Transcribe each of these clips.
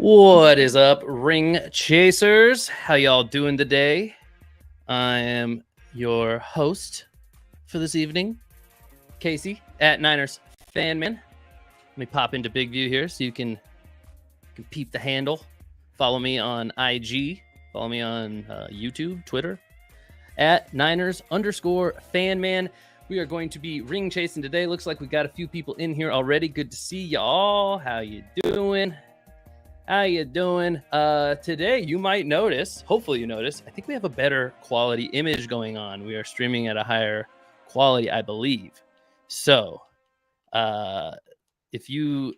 What is up, Ring Chasers? How y'all doing today? I am your host for this evening, Casey at Niners Fan Man. Let me pop into Big View here so you can peep the handle. Follow me on IG. Follow me on YouTube, Twitter at Niners_Fan Man. We are going to be ring chasing today. Looks like we got a few people in here already. Good to see y'all. How you doing? How you doing? Today, you might notice, hopefully you notice, I think we have a better quality image going on. We are streaming at a higher quality, I believe. So, if you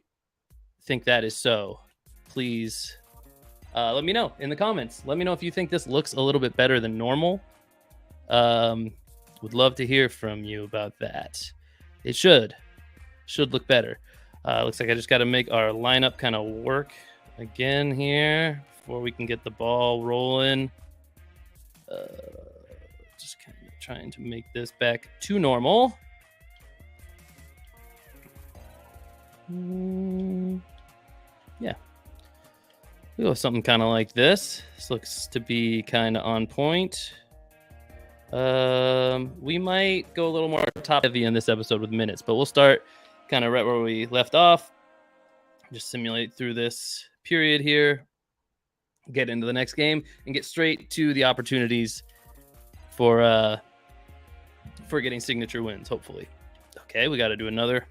think that is so, please let me know in the comments. Let me know if you think this looks a little bit better than normal. Would love to hear from you about that. It should look better. Looks like I just got to make our lineup kind of work again here before we can get the ball rolling. Just kind of trying to make this back to normal. Yeah. We'll go with something kind of like this. This looks to be kind of on point. We might go a little more top heavy in this episode with minutes, but we'll start kind of right where we left off. Just simulate through this period here, get into the next game, and get straight to the opportunities for getting signature wins, hopefully. Okay, we got to do another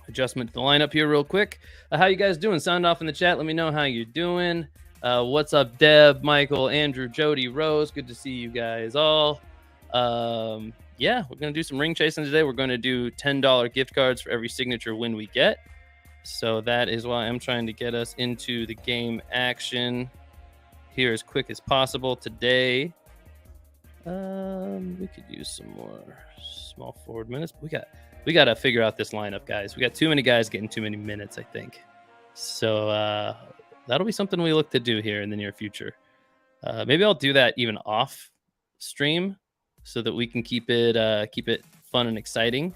adjustment to the lineup here real quick. How you guys doing? Sound off in the chat. Let me know how you're doing. What's up, Deb, Michael, Andrew, Jody, Rose? Good to see you guys all. Yeah, we're going to do some ring chasing today. We're going to do $10 gift cards for every signature win we get. So that is why I'm trying to get us into the game action here as quick as possible today. We could use some more small forward minutes. We got to figure out this lineup, guys. We got too many guys getting too many minutes, I think. So that'll be something we look to do here in the near future. Maybe I'll do that even off stream so that we can keep it fun and exciting.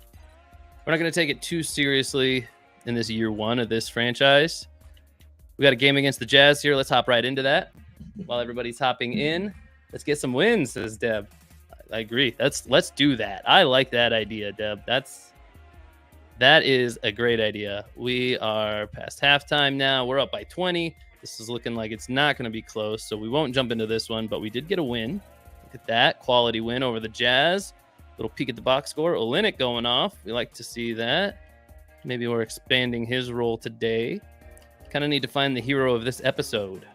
We're not going to take it too seriously in this year one of this franchise. We got a game against the Jazz here. Let's hop right into that. While everybody's hopping in, let's get some wins, says Deb. I agree. Let's do that. I like that idea, Deb. That is a great idea. We are past halftime now. We're up by 20. This is looking like it's not going to be close, so we won't jump into this one, but we did get a win. Look at that. Quality win over the Jazz. Little peek at the box score. Olynyk going off. We like to see that. Maybe we're expanding his role today. Kind of need to find the hero of this episode.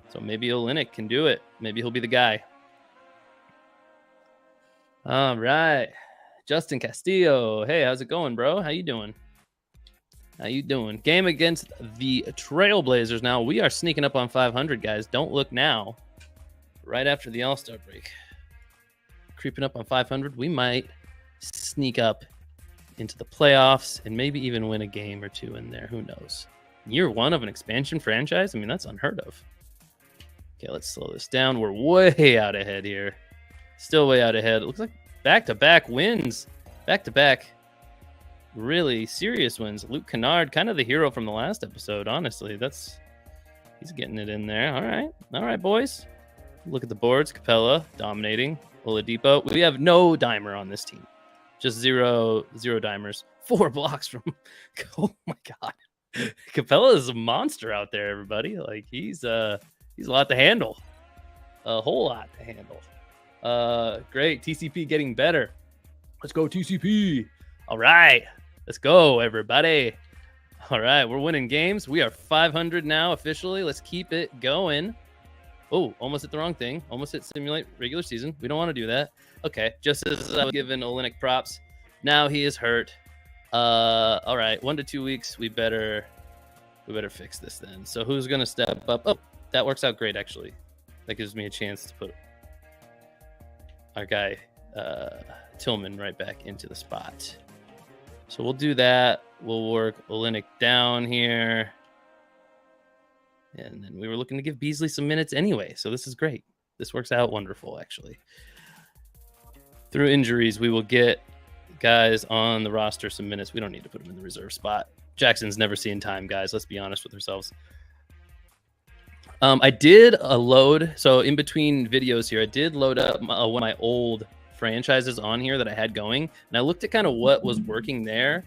So maybe Olynyk can do it. Maybe he'll be the guy. All right. Justin Castillo. Hey, how's it going, bro? How you doing? Game against the Trailblazers now. We are sneaking up on 500, guys. Don't look now. Right after the All-Star break. Creeping up on 500. We might sneak up into the playoffs and maybe even win a game or two in there. Who knows? Year one of an expansion franchise? I mean, that's unheard of. Okay, let's slow this down. We're way out ahead here. Still way out ahead. It looks like back-to-back wins. Back-to-back really serious wins. Luke Kennard, kind of the hero from the last episode, honestly. He's getting it in there. All right, boys. Look at the boards. Capella dominating. Oladipo. We have no dimer on this team. Just zero dimers. 4 blocks from. Oh my God, Capella is a monster out there, everybody. Like he's a lot to handle. A whole lot to handle. Great. TCP getting better. Let's go TCP. All right, let's go, everybody. All right, we're winning games. We are 500 now officially. Let's keep it going. Oh, almost hit the wrong thing. Almost hit simulate regular season. We don't want to do that. Okay, just as I was giving Olynyk props, now he is hurt. All right, 1 to 2 weeks. We better fix this then. So who's gonna step up? Oh, that works out great actually. That gives me a chance to put our guy Tillman right back into the spot. So we'll do that. We'll work Olynyk down here. And then we were looking to give Beasley some minutes anyway. So this is great. This works out wonderful, actually. Through injuries, we will get guys on the roster some minutes. We don't need to put them in the reserve spot. Jackson's never seen time, guys. Let's be honest with ourselves. I did load, so in between videos here, I did load up one of my old franchises on here that I had going, and I looked at kind of what was working there.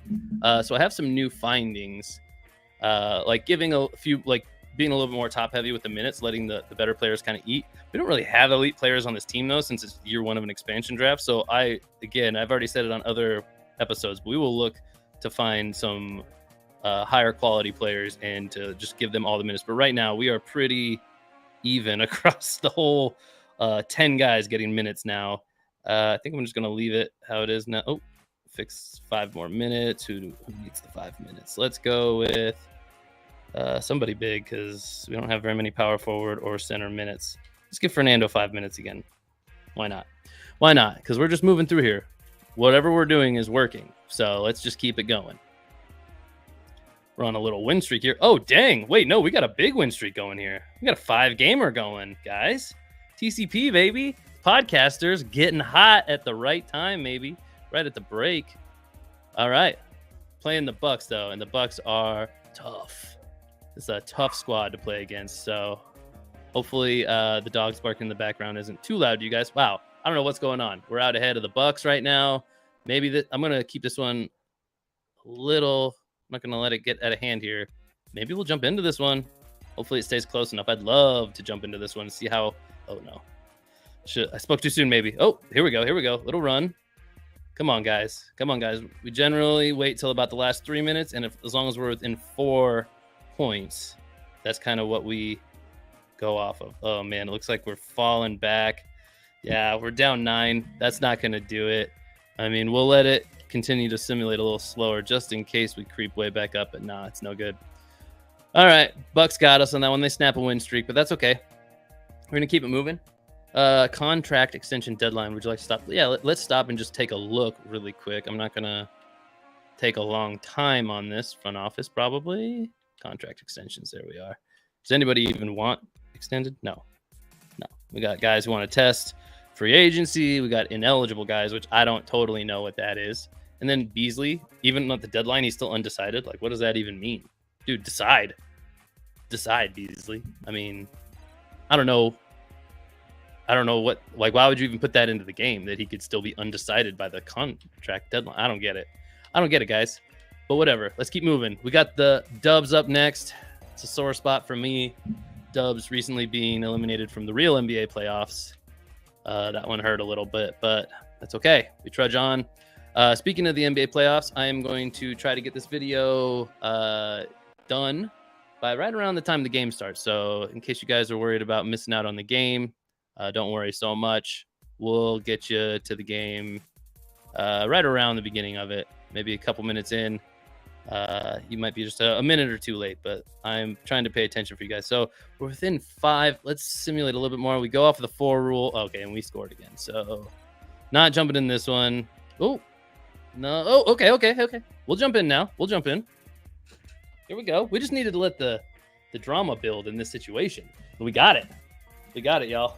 So I have some new findings, like giving a few, like being a little bit more top heavy with the minutes, letting the better players kind of eat. We don't really have elite players on this team though, since it's year 1 of an expansion draft. So I've already said it on other episodes, but we will look to find some higher quality players and to just give them all the minutes. But right now we are pretty even across the whole 10 guys getting minutes now. I think I'm just going to leave it how it is now. Oh, fix 5 more minutes. Who needs the 5 minutes? Let's go with somebody big, because we don't have very many power forward or center minutes. Let's give Fernando 5 minutes again. Why not? Why not? Because we're just moving through here. Whatever we're doing is working. So let's just keep it going. We're on a little win streak here. Oh, dang. Wait, no, we got a big win streak going here. We got a 5-gamer going, guys. TCP, baby. Podcasters getting hot at the right time, maybe. Right at the break. All right. Playing the Bucks, though, and the Bucks are tough. It's a tough squad to play against, so hopefully the dogs barking in the background isn't too loud to you guys. Wow. I don't know what's going on. We're out ahead of the Bucks right now. Maybe I'm going to keep this one a little... I'm not going to let it get out of hand here. Maybe we'll jump into this one. Hopefully it stays close enough. I'd love to jump into this one and see how... Oh, no. I spoke too soon, maybe. Oh, here we go. Here we go. Little run. Come on, guys. Come on, guys. We generally wait till about the last 3 minutes, and as long as we're within 4 points, that's kind of what we go off of. Oh, man. It looks like we're falling back. Yeah, we're down 9. That's not going to do it. I mean, we'll let it continue to simulate a little slower just in case we creep way back up, but nah, it's no good. All right, Bucks got us on that one. They snap a win streak, but that's okay. We're gonna keep it moving. Contract extension deadline. Would you like to stop? Yeah, let's stop and just take a look really quick. I'm not gonna take a long time on this. Front office probably. Contract extensions. There we are. Does anybody even want extended? No. We got guys who want to test free agency. We got ineligible guys, which I don't totally know what that is. And then Beasley, even at the deadline, he's still undecided. Like, what does that even mean? Dude, decide. Decide, Beasley. I mean, I don't know what, like, why would you even put that into the game, that he could still be undecided by the contract deadline? I don't get it. I don't get it, guys. But whatever. Let's keep moving. We got the Dubs up next. It's a sore spot for me. Dubs recently being eliminated from the real NBA playoffs. That one hurt a little bit, but that's okay. We trudge on. Speaking of the NBA playoffs, I am going to try to get this video done by right around the time the game starts. So in case you guys are worried about missing out on the game, don't worry so much. We'll get you to the game right around the beginning of it, maybe a couple minutes in. You might be just a minute or 2 late, but I'm trying to pay attention for you guys. So we're within 5. Let's simulate a little bit more. We go off of the 4 rule. Okay, and we scored again. So not jumping in this one. Oh, no. Oh, okay. We'll jump in now. We'll jump in. Here we go. We just needed to let the drama build in this situation. We got it. We got it, y'all.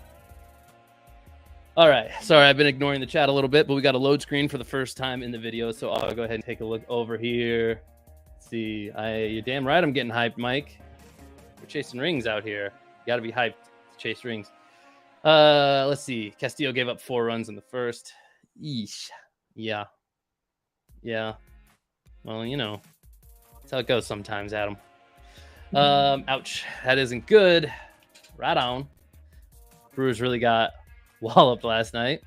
All right. Sorry, I've been ignoring the chat a little bit, but we got a load screen for the first time in the video. So I'll go ahead and take a look over here. See, you're damn right I'm getting hyped, Mike. We're chasing rings out here. You got to be hyped to chase rings. Let's see. Castillo gave up 4 runs in the first. Yeesh. Yeah. Well, you know, that's how it goes sometimes, Adam. Ouch. That isn't good. Right on. Brewers really got walloped last night.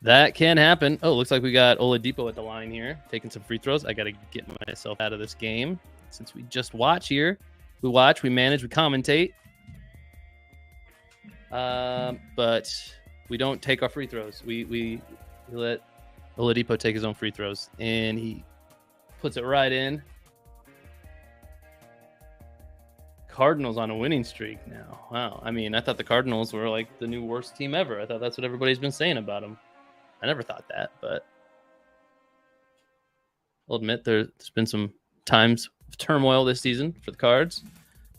That can happen. Oh, looks like we got Oladipo at the line here, taking some free throws. I got to get myself out of this game since we just watch here. We watch, we manage, we commentate. But we don't take our free throws. We let Oladipo take his own free throws, and he puts it right in. Cardinals on a winning streak now. Wow. I mean, I thought the Cardinals were like the new worst team ever. I thought that's what everybody's been saying about them. I never thought that, but I'll admit there's been some times of turmoil this season for the Cards.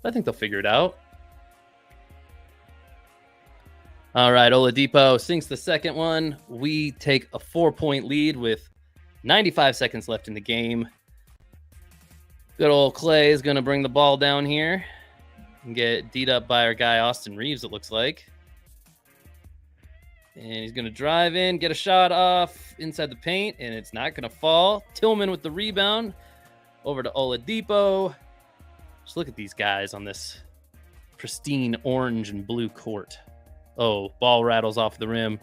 I think they'll figure it out. All right, Oladipo sinks the second one. We take a 4-point lead with 95 seconds left in the game. Good old Clay is going to bring the ball down here. and get beat up by our guy Austin Reeves, it looks like. And he's going to drive in, get a shot off inside the paint, and it's not going to fall. Tillman with the rebound over to Oladipo. Just look at these guys on this pristine orange and blue court. Oh, ball rattles off the rim.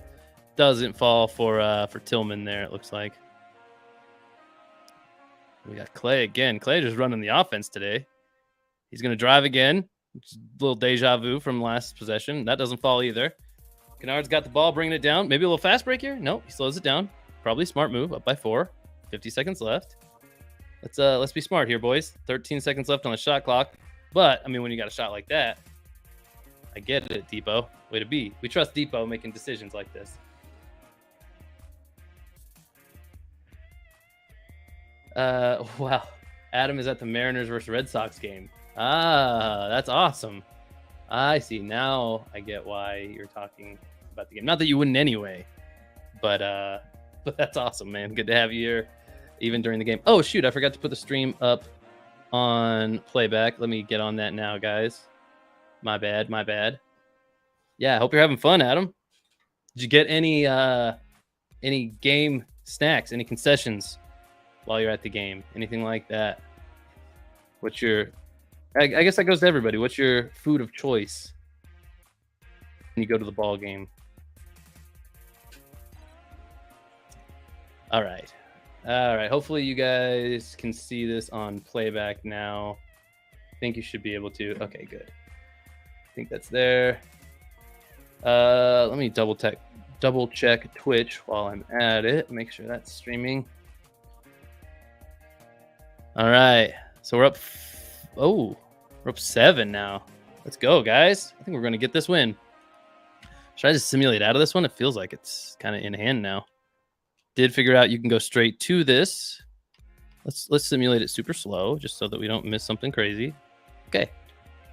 Doesn't fall for Tillman there, it looks like. We got Clay again. Clay just running the offense today. He's going to drive again. Just a little deja vu from last possession. That doesn't fall either. Kennard's got the ball, bringing it down. Maybe a little fast break here. Nope, he slows it down. Probably smart move, up by 4. 50 seconds left. Let's be smart here, boys. 13 seconds left on the shot clock. But, I mean, when you got a shot like that, I get it, Depot. Way to be. We trust Depot making decisions like this. Wow. Adam is at the Mariners versus Red Sox game. Ah, that's awesome. I see. Now I get why you're talking about the game. Not that you wouldn't anyway, but that's awesome, man. Good to have you here, even during the game. Oh, shoot. I forgot to put the stream up on playback. Let me get on that now, guys. My bad. Yeah, I hope you're having fun, Adam. Did you get any game snacks, any concessions while you're at the game? Anything like that? What's your... I guess that goes to everybody. What's your food of choice when you go to the ball game? All right. Hopefully you guys can see this on playback now. I think you should be able to. Okay, good. I think that's there. Let me double check Twitch while I'm at it. Make sure that's streaming. All right. So we're up. We're up 7 now. Let's go, guys. I think we're going to get this win. Should I just simulate out of this one? It feels like it's kind of in hand now. Did figure out you can go straight to this. Let's simulate it super slow, just so that we don't miss something crazy. Okay.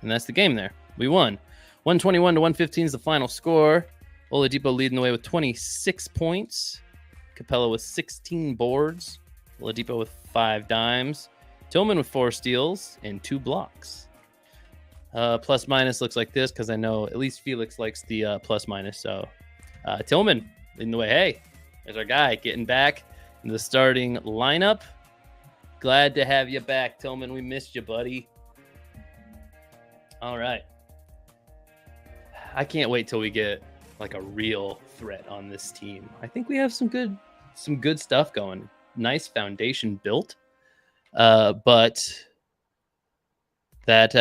And that's the game there. We won. 121 to 115 is the final score. Oladipo leading the way with 26 points. Capella with 16 boards. Oladipo with 5 dimes. Tillman with 4 steals and 2 blocks. Plus minus looks like this because I know at least Felix likes the plus minus. So Tillman leading the way. Hey, there's our guy getting back in the starting lineup. Glad to have you back, Tillman. We missed you, buddy. All right. I can't wait till we get like a real threat on this team. I think we have some good stuff going. Nice foundation built. But that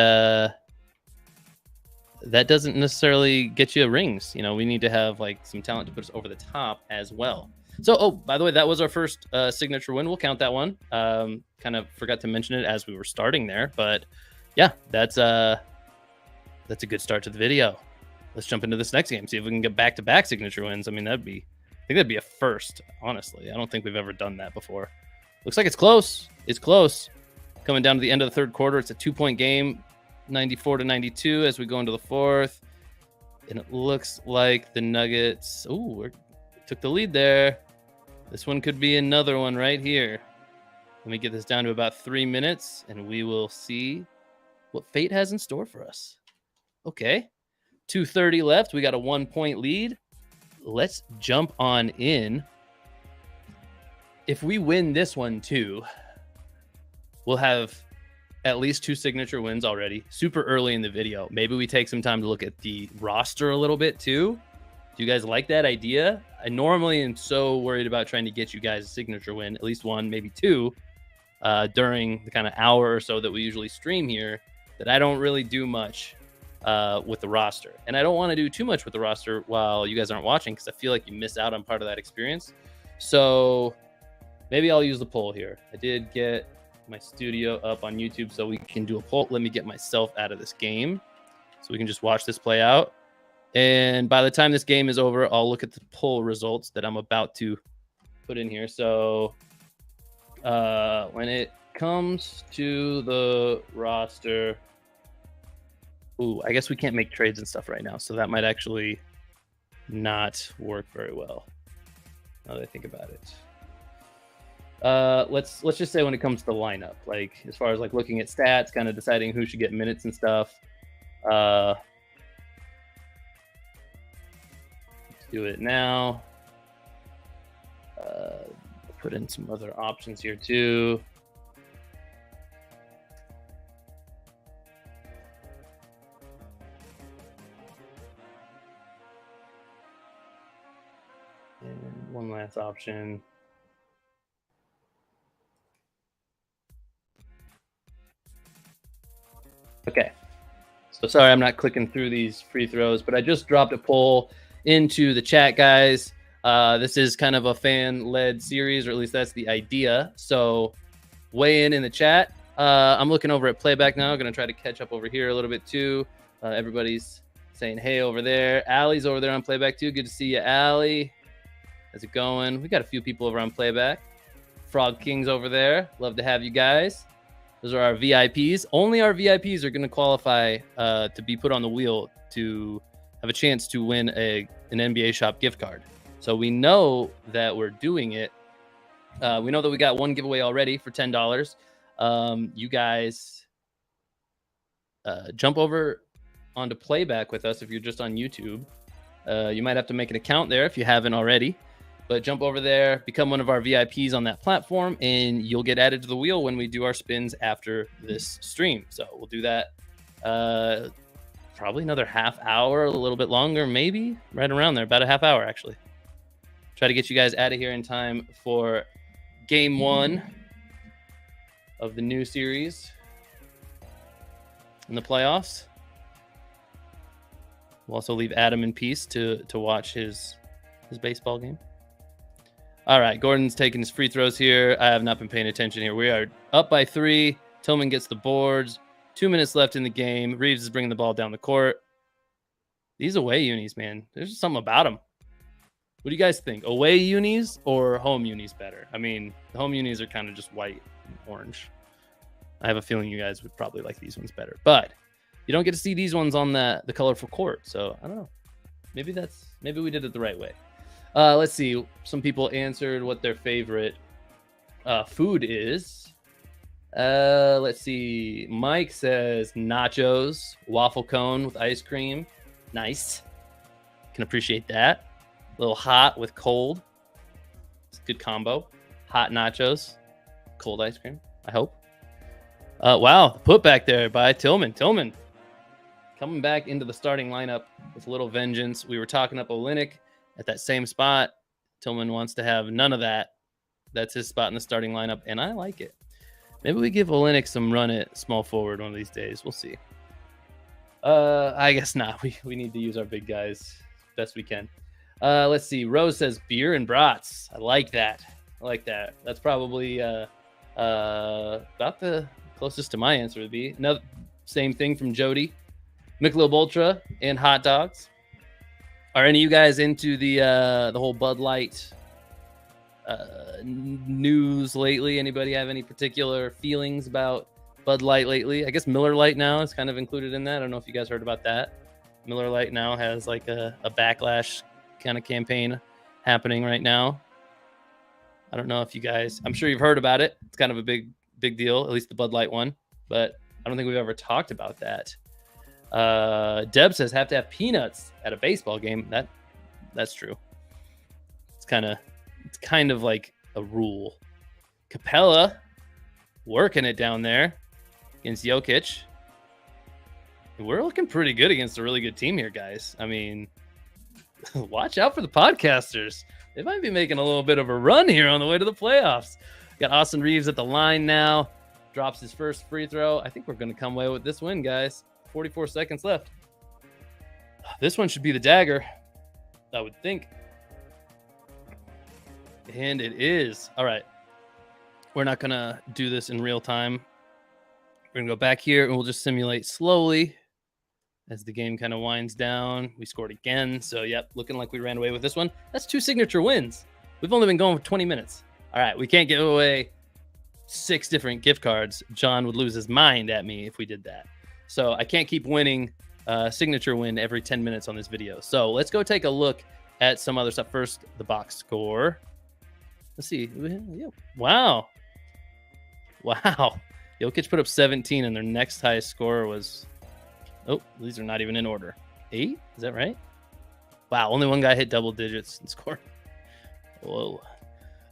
doesn't necessarily get you rings. You know, we need to have like some talent to put us over the top as well. So, oh, by the way, that was our first signature win. We'll count that one. Kind of forgot to mention it as we were starting there, but yeah, that's a good start to the video. Let's jump into this next game. See if we can get back-to-back signature wins. I mean, I think that'd be a first, honestly. I don't think we've ever done that before. Looks like it's close. It's close. Coming down to the end of the third quarter, it's a 2-point game, 94 to 92 as we go into the fourth. And it looks like the Nuggets, took the lead there. This one could be another one right here. Let me get this down to about 3 minutes, and we will see what fate has in store for us. Okay. 2:30 left. We got a 1-point lead. Let's jump on in. If we win this one too, we'll have at least 2 signature wins already. Super early in the video. Maybe we take some time to look at the roster a little bit too. Do you guys like that idea? I normally am so worried about trying to get you guys a signature win, at least 1, maybe 2, during the kind of hour or so that we usually stream here, that I don't really do much with the roster. And I don't want to do too much with the roster while you guys aren't watching, because I feel like you miss out on part of that experience. So maybe I'll use the poll here. I did get my studio up on YouTube so we can do a poll. Let me get myself out of this game so we can just watch this play out. And by the time this game is over, I'll look at the poll results that I'm about to put in here. So when it comes to the roster, I guess we can't make trades and stuff right now, so that might actually not work very well now that I think about it. Let's just say when it comes to the lineup, like as far as like looking at stats, kind of deciding who should get minutes and stuff, Let's do it now. Put in some other options here too. And one last option. Okay. So sorry, I'm not clicking through these free throws, but I just dropped a poll into the chat, guys. This is kind of a fan-led series, or at least that's the idea. So weigh in the chat. I'm looking over at playback now. I'm going to try to catch up over here a little bit too. Everybody's saying hey over there. Allie's over there on playback too. Good to see you, Allie. How's it going? We got a few people over on playback. Frog King's over there. Love to have you guys. Those are our VIPs. Only our VIPs are going to qualify to be put on the wheel to have a chance to win an NBA Shop gift card. So we know that we're doing it. We know that we got one giveaway already for $10. You guys jump over onto playback with us if you're just on YouTube. You might have to make an account there if you haven't already. But jump over there, become one of our VIPs on that platform, and you'll get added to the wheel when we do our spins after this stream. So we'll do that probably another half hour, a little bit longer, maybe right around there, about a half hour actually. Try to get you guys out of here in time for game one of the new series in the playoffs. We'll also leave Adam in peace to watch his baseball game. All right, Gordon's taking his free throws here. I have not been paying attention here. We are up by 3. Tillman gets the boards. 2 minutes left in the game. Reeves is bringing the ball down the court. These away unis, man, there's just something about them. What do you guys think? Away unis or home unis better? I mean, the home unis are kind of just white and orange. I have a feeling you guys would probably like these ones better. But you don't get to see these ones on the colorful court. So I don't know. Maybe we did it the right way. Let's see. Some people answered what their favorite food is. Let's see. Mike says nachos, waffle cone with ice cream. Nice. Can appreciate that. A little hot with cold. It's a good combo. Hot nachos, cold ice cream, I hope. Wow. Put back there by Tillman. Tillman coming back into the starting lineup with a little vengeance. We were talking up Olynyk at that same spot. Tillman wants to have none of that. That's his spot in the starting lineup, and I like it. Maybe we give Olynyk some run at small forward one of these days. We'll see. I guess not. We need to use our big guys best we can. Let's see. Rose says beer and brats. I like that. That's probably about the closest to my answer would be. Another same thing from Jody. Michelob Ultra and hot dogs. Are any of you guys into the whole Bud Light news lately? Anybody have any particular feelings about Bud Light lately? I guess Miller Lite now is kind of included in that. I don't know if you guys heard about that. Miller Lite now has like a backlash kind of campaign happening right now. I don't know if you guys, I'm sure you've heard about it. It's kind of a big deal, at least the Bud Light one, but I don't think we've ever talked about that. Deb says have to have peanuts at a baseball game. That's true. It's kind of like a rule. Capella working it down there against Jokic. We're looking pretty good against a really good team here, guys. I mean, watch out for the podcasters. They might be making a little bit of a run here on the way to the playoffs. Got Austin Reeves at the line now. Drops his first free throw. I think we're going to come away with this win, guys. 44 seconds left. This one should be the dagger, I would think. And it is. All right. We're not going to do this in real time. We're going to go back here and we'll just simulate slowly as the game kind of winds down. We scored again. So, yep, looking like we ran away with this one. That's 2 signature wins. We've only been going for 20 minutes. All right. We can't give away 6 different gift cards. John would lose his mind at me if we did that. So I can't keep winning signature win every 10 minutes on this video. So let's go take a look at some other stuff. First, the box score. Let's see. Wow. Jokic put up 17, and their next highest score was Oh, these are not even in order. 8? Is that right? Wow, only one guy hit double digits and scored. Whoa.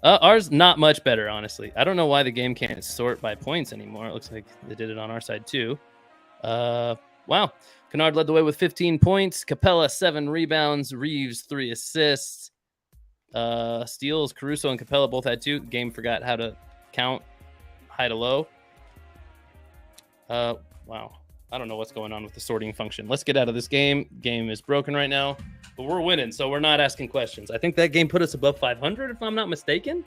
Ours not much better, honestly. I don't know why the game can't sort by points anymore. It looks like they did it on our side too. Wow. Kennard led the way with 15 points. Capella 7 rebounds. Reeves 3 assists. Steals, Caruso and Capella both had 2. The game forgot how to count high to low. Wow. I don't know what's going on with the sorting function. Let's get out of this game. Game is broken right now, but we're winning, so we're not asking questions. I think that game put us above 500, if I'm not mistaken.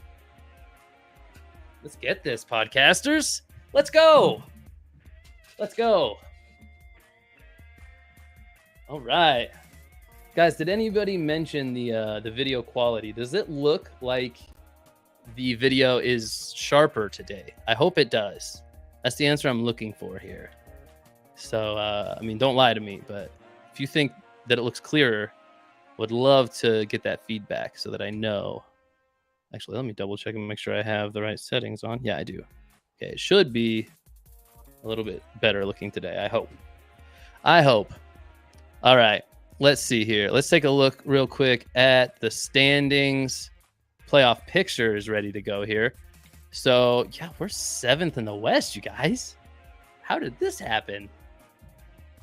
Let's get this, podcasters. Let's go. Let's go. All right. Guys, did anybody mention the video quality? Does it look like the video is sharper today? I hope it does. That's the answer I'm looking for here. So, I mean, don't lie to me, but if you think that it looks clearer, would love to get that feedback so that I know. Actually, let me double check and make sure I have the right settings on. Yeah, I do. Okay, it should be a little bit better looking today. I hope. All right, let's see here. Let's take a look real quick at the standings. Playoff picture is ready to go here. So, yeah, we're 7th in the West, you guys. How did this happen?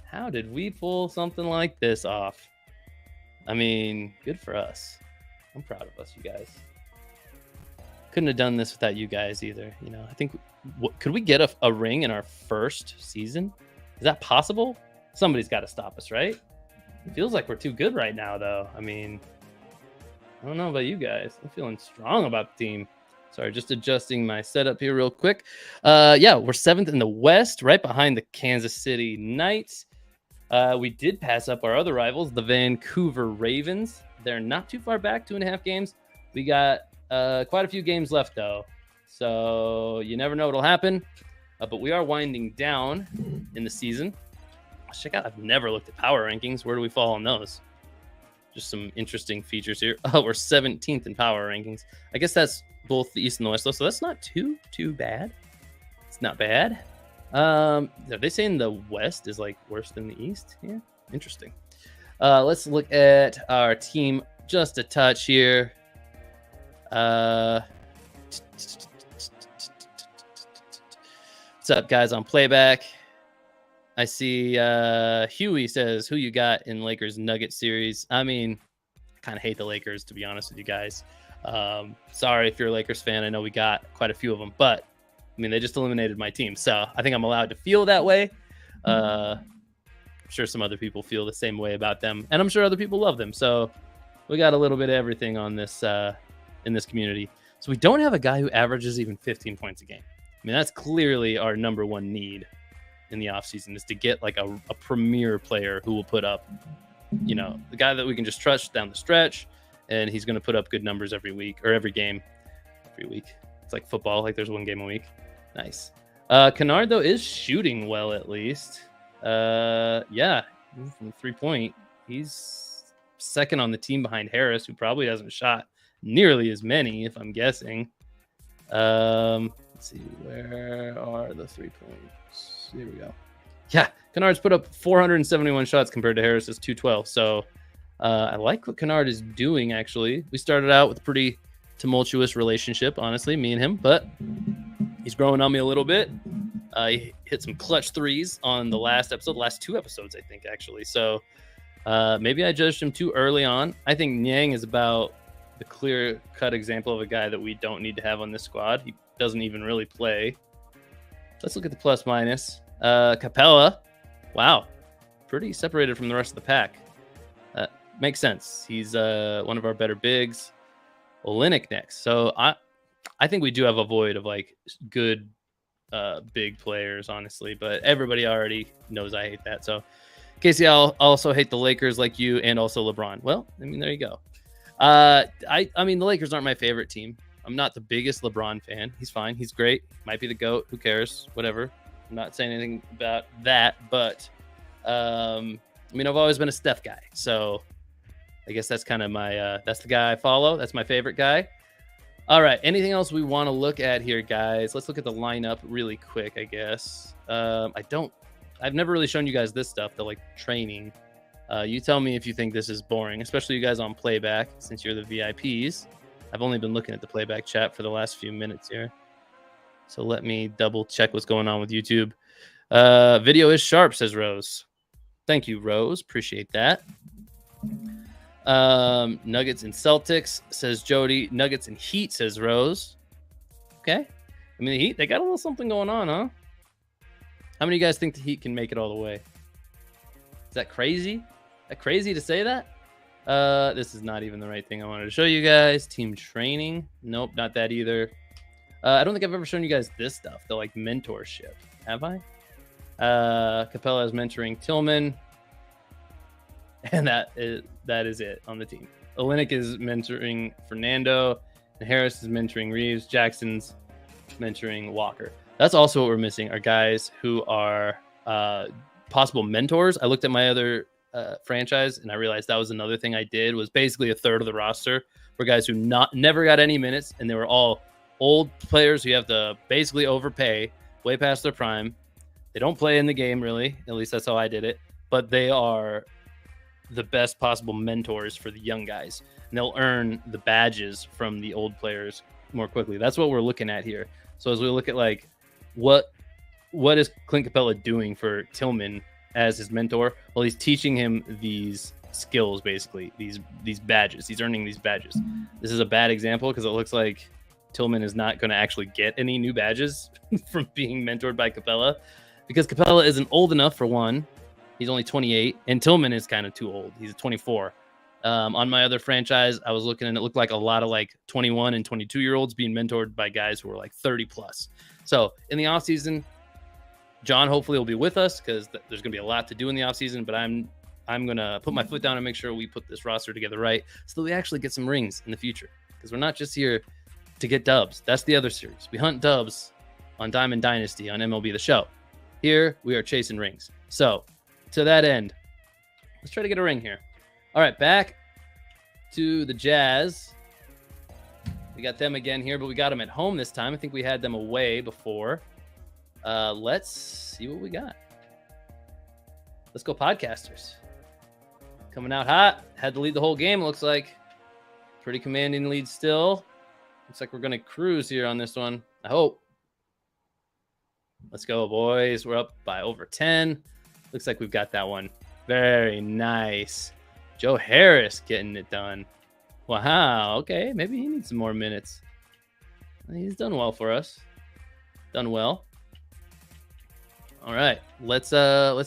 How did we pull something like this off? I mean, good for us. I'm proud of us, you guys. Couldn't have done this without you guys either. You know, I think, could we get a ring in our first season? Is that possible? Somebody's got to stop us, right? It feels like we're too good right now, though. I mean, I don't know about you guys. I'm feeling strong about the team. Sorry, just adjusting my setup here real quick. Yeah, we're 7th in the West, right behind the Kansas City Knights. We did pass up our other rivals, the Vancouver Ravens. They're not too far back, 2.5 games. We got quite a few games left, though. So you never know what'll happen. But we are winding down in the season. Check out, I've never looked at power rankings. Where do we fall on those? Just some interesting features here. Oh, we're 17th in power rankings. I guess that's both the East and the West, though, so that's not too bad. It's not bad. Are they saying the West is like worse than the East? Yeah, interesting. Let's look at our team just a touch here. What's up, guys, on playback? I see Huey says, who you got in Lakers Nuggets series? I mean, I kind of hate the Lakers, to be honest with you guys. Sorry if you're a Lakers fan. I know we got quite a few of them, but I mean, they just eliminated my team. So I think I'm allowed to feel that way. I'm sure some other people feel the same way about them, and I'm sure other people love them. So we got a little bit of everything on this in this community. So we don't have a guy who averages even 15 points a game. I mean, that's clearly our number one need in the offseason, is to get like a premier player who will put up, you know, the guy that we can just trust down the stretch, and he's going to put up good numbers every week or every game. Every week. It's like football, like there's one game a week. Nice. Kennard, though, is shooting well, at least. Yeah, from 3-point. He's second on the team behind Harris, who probably hasn't shot nearly as many, if I'm guessing. Let's see, where are the 3 points? Here we go. Yeah, Kennard's put up 471 shots compared to Harris's 212. So I like what Kennard is doing, actually. We started out with a pretty tumultuous relationship, honestly, me and him, but he's growing on me a little bit. He hit some clutch threes on the last episode, last 2 episodes, I think, actually. So maybe I judged him too early on. I think Niang is about the clear-cut example of a guy that we don't need to have on this squad. He doesn't even really play. Let's look at the plus-minus. Capella, wow, pretty separated from the rest of the pack. Makes sense. He's one of our better bigs. Olynyk next. So I think we do have a void of like good big players, honestly, but everybody already knows I hate that. So Casey, I'll also hate the Lakers like you, and also LeBron. Well, I mean, there you go. I mean, the Lakers aren't my favorite team. I'm not the biggest LeBron fan. He's fine. He's great. Might be the GOAT. Who cares? Whatever. I'm not saying anything about that, but I mean, I've always been a Steph guy. So I guess that's kind of my, that's the guy I follow. That's my favorite guy. All right. Anything else we want to look at here, guys? Let's look at the lineup really quick, I guess. I don't I've never really shown you guys this stuff, the like training. You tell me if you think this is boring, especially you guys on playback, since you're the VIPs. I've only been looking at the playback chat for the last few minutes here. So let me double check what's going on with YouTube. Video is sharp, says Rose. Thank you, Rose. Appreciate that. Nuggets and Celtics, says Jody. Nuggets and Heat, says Rose. Okay. I mean, the Heat, they got a little something going on, huh? How many of you guys think the Heat can make it all the way? Is that crazy? Is that crazy to say that? This is not even the right thing I wanted to show you guys. Team training. Nope, not that either. I don't think I've ever shown you guys this stuff, the like mentorship. Have I? Capella is mentoring Tillman. And that is it on the team. Olynyk is mentoring Fernando. And Harris is mentoring Reeves. Jackson's mentoring Walker. That's also what we're missing, are guys who are possible mentors. I looked at my other franchise and I realized that was another thing I did, was basically a third of the roster were guys who never got any minutes, and they were all old players who you have to basically overpay way past their prime. They don't play in the game, really. At least that's how I did it. But they are the best possible mentors for the young guys. And they'll earn the badges from the old players more quickly. That's what we're looking at here. So as we look at like what is Clint Capella doing for Tillman as his mentor? Well, he's teaching him these skills, basically, these badges. He's earning these badges. This is a bad example because it looks like Tillman is not going to actually get any new badges from being mentored by Capella, because Capella isn't old enough, for one. He's only 28, and Tillman is kind of too old. He's 24. On my other franchise, I was looking, and it looked like a lot of like 21 and 22-year-olds being mentored by guys who were like 30 plus. So in the offseason, John hopefully will be with us, because there's going to be a lot to do in the offseason, but I'm going to put my foot down and make sure we put this roster together right so that we actually get some rings in the future, because we're not just here to get dubs. That's the other series. We hunt dubs on Diamond Dynasty on MLB The Show. Here, we are chasing rings. So to that end, let's try to get a ring here. All right, back to the Jazz. We got them again here, but we got them at home this time. I think we had them away before. Let's see what we got. Let's go Podcasters. Coming out hot. Had to lead the whole game, looks like. Pretty commanding lead still. Looks like we're going to cruise here on this one. I hope. Let's go, boys. We're up by over 10. Looks like we've got that one. Very nice. Joe Harris getting it done. Wow. Okay. Maybe he needs some more minutes. He's done well for us. Done well. All right. Let's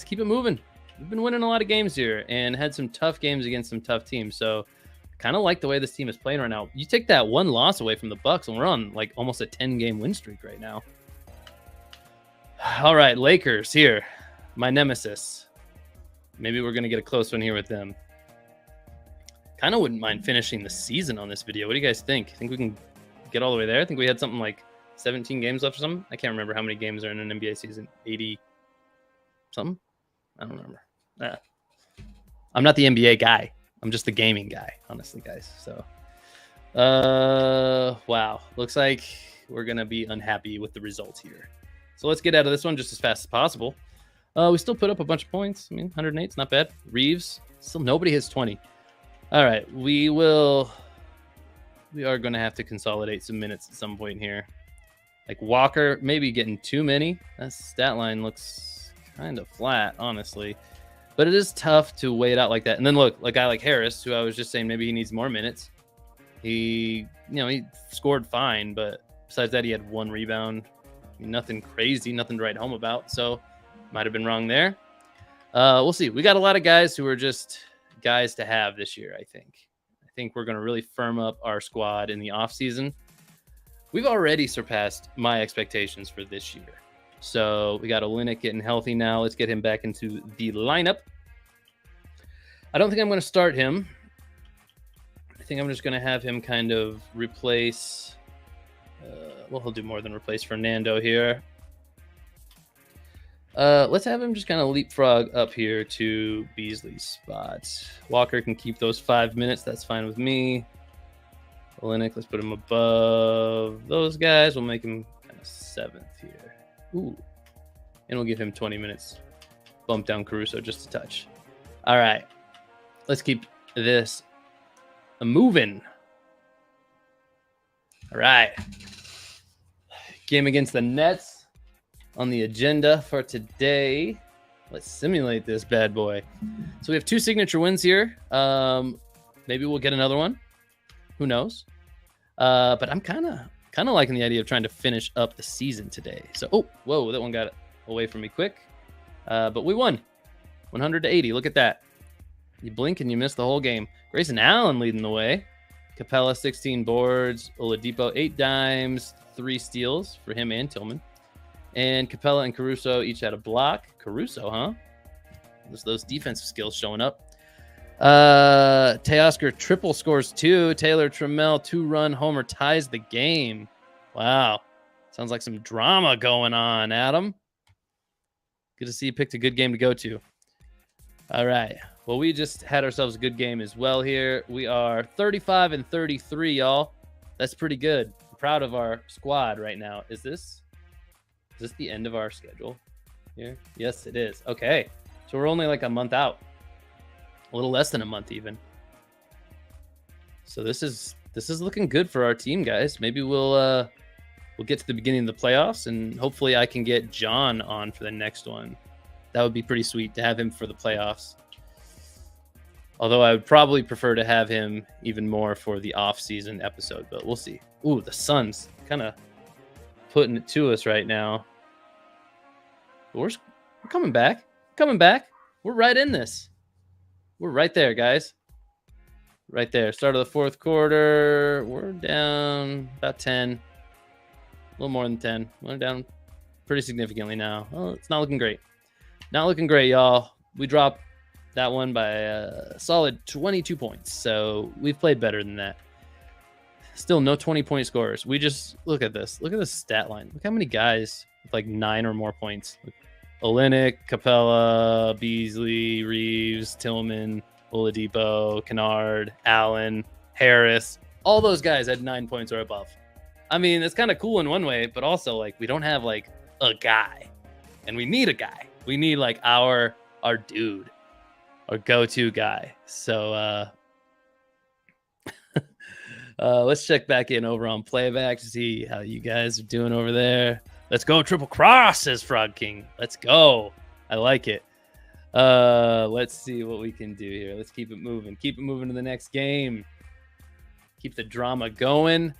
keep it moving. We've been winning a lot of games here and had some tough games against some tough teams. So kind of like the way this team is playing right now. You take that one loss away from the Bucks, and we're on like almost a 10-game win streak right now. All right, Lakers here. My nemesis. Maybe we're going to get a close one here with them. Kind of wouldn't mind finishing the season on this video. What do you guys think? Think we can get all the way there? I think we had something like 17 games left or something. I can't remember how many games are in an NBA season. 80 something? I don't remember. I'm not the NBA guy. I'm just the gaming guy, honestly, guys. So, wow. Looks like we're going to be unhappy with the results here. So let's get out of this one just as fast as possible. We still put up a bunch of points. I mean, 108 is not bad. Reeves, still nobody hits 20. All right, we are going to have to consolidate some minutes at some point here. Like Walker, maybe getting too many. That stat line looks kind of flat, honestly. But it is tough to wait out like that. And then look, a guy like Harris, who I was just saying maybe he needs more minutes. He scored fine, but besides that, he had 1 rebound. I mean, nothing crazy, nothing to write home about. So might have been wrong there. We'll see. We got a lot of guys who are just guys to have this year, I think. I think we're going to really firm up our squad in the offseason. We've already surpassed my expectations for this year. So we got Olynyk getting healthy now. Let's get him back into the lineup. I don't think I'm going to start him. I think I'm just going to have him kind of replace... well, he'll do more than replace Fernando here. Let's have him just kind of leapfrog up here to Beasley's spot. Walker can keep those 5 minutes. That's fine with me. Olynyk, let's put him above those guys. We'll make him kind of 7th here. Ooh. And we'll give him 20 minutes. bump down Caruso just a touch. All right. Let's keep this moving. All right. Game against the Nets on the agenda for today. Let's simulate this bad boy. So we have 2 signature wins here. Maybe we'll get another one. Who knows? But I'm kind of liking the idea of trying to finish up the season today. So, oh, whoa, that one got away from me quick. But we won 100-80. Look at that. You blink and you miss the whole game. Grayson Allen leading the way. Capella, 16 boards. Oladipo, 8 dimes, 3 steals for him and Tillman. And Capella and Caruso each had a block. Caruso, huh? Those defensive skills showing up. Teoscar triple scores 2. Taylor Trammell 2-run homer ties the game. Wow. Sounds like some drama going on, Adam. Good to see you picked a good game to go to. All right. Well, we just had ourselves a good game as well here. We are 35-33, y'all. That's pretty good. I'm proud of our squad right now. Is this the end of our schedule here? Yes, it is. Okay. So we're only like a month out. A little less than a month even. So this is looking good for our team, guys. Maybe we'll get to the beginning of the playoffs, and hopefully I can get John on for the next one. That would be pretty sweet to have him for the playoffs. Although I would probably prefer to have him even more for the off-season episode, but we'll see. Ooh, the sun's kind of putting it to us right now. But we're coming back. Coming back. We're right in this. We're right there, guys. Right there. Start of the 4th quarter. We're down about 10. A little more than 10. We're down pretty significantly now. Well, it's not looking great. Not looking great, y'all. We dropped that one by a solid 22 points. So we've played better than that. Still no 20-point scorers. We just look at this. Look at this stat line. Look how many guys with like 9 or more points. Olynyk, Capella, Beasley, Reeves, Tillman, Oladipo, Kennard, Allen, Harris. All those guys had 9 points or above. I mean, it's kind of cool in one way, but also like we don't have like a guy, and we need a guy. We need like our dude, our go-to guy. So let's check back in over on playback to see how you guys are doing over there. Let's go triple cross, says Frog King. Let's go. I like it. Let's see what we can do here. Let's keep it moving. Keep it moving to the next game. Keep the drama going.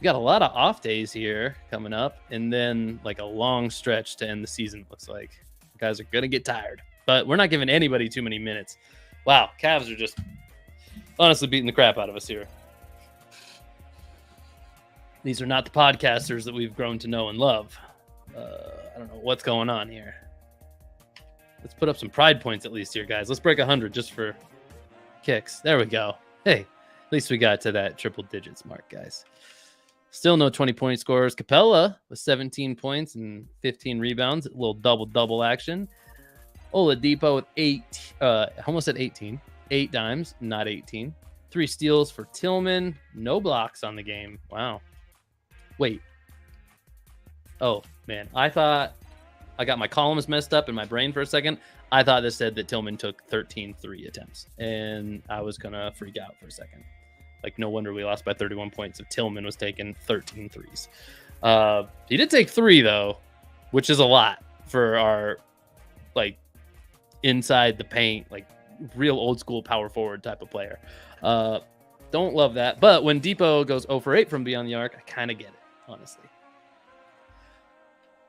We got a lot of off days here coming up, and then like a long stretch to end the season. Looks like you guys are gonna get tired, but we're not giving anybody too many minutes. Wow, Cavs are just honestly beating the crap out of us here. These are not the podcasters that we've grown to know and love. I don't know what's going on here. Let's put up some pride points at least here, guys. Let's break 100 just for kicks. There we go. Hey, at least we got to that triple digits mark, guys. Still no 20-point scorers. Capella with 17 points and 15 rebounds. A little double-double action. Oladipo with almost at 18. 8 dimes, not 18. 3 steals for Tillman. No blocks on the game. Wow. Wait. Oh, man. I thought I got my columns messed up in my brain for a second. I thought this said that Tillman took 13 3 attempts, and I was going to freak out for a second. Like, no wonder we lost by 31 points if Tillman was taking 13 threes. He did take 3, though, which is a lot for our, like, inside the paint, like, real old-school power forward type of player. Don't love that. But when Depot goes 0 for 8 from beyond the arc, I kind of get it, honestly.